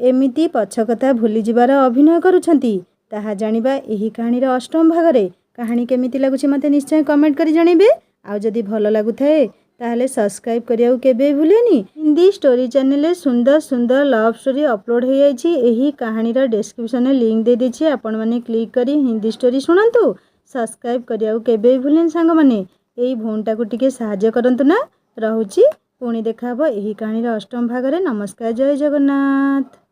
ଏମିତି ପଛ କଥା ଭୁଲିଯିବାର ଅଭିନୟ କରୁଛନ୍ତି? ତାହା ଜାଣିବା ଏହି କାହାଣୀର ଅଷ୍ଟମ ଭାଗରେ। କାହାଣୀ କେମିତି ଲାଗୁଛି ମୋତେ ନିଶ୍ଚୟ କମେଣ୍ଟ କରି ଜଣାଇବେ। ଆଉ ଯଦି ଭଲ ଲାଗୁଥାଏ ତାହେଲେ ସବସ୍କ୍ରାଇବ୍ କରିବାକୁ କେବେ ଭୁଲେନି। ହିନ୍ଦୀ ଷ୍ଟୋରି ଚ୍ୟାନେଲରେ ସୁନ୍ଦର ସୁନ୍ଦର ଲଭ୍ ଷ୍ଟୋରି ଅପଲୋଡ଼ ହୋଇଯାଇଛି। ଏହି କାହାଣୀର ଡେସ୍କ୍ରିପସନରେ ଲିଙ୍କ୍ ଦେଇଦେଇଛି, ଆପଣମାନେ କ୍ଲିକ୍ କରି ହିନ୍ଦୀ ଷ୍ଟୋରି ଶୁଣନ୍ତୁ। ସବସ୍କ୍ରାଇବ୍ କରିବାକୁ କେବେ ଭୁଲେନି ସାଙ୍ଗମାନେ। ଏଇ ଭଉଣୀଟାକୁ ଟିକେ ସାହାଯ୍ୟ କରନ୍ତୁ ନା। ରହୁଛି, ପୁଣି ଦେଖା ହେବ ଏହି କାହାଣୀର ଅଷ୍ଟମ ଭାଗରେ। ନମସ୍କାର, ଜୟ ଜଗନ୍ନାଥ।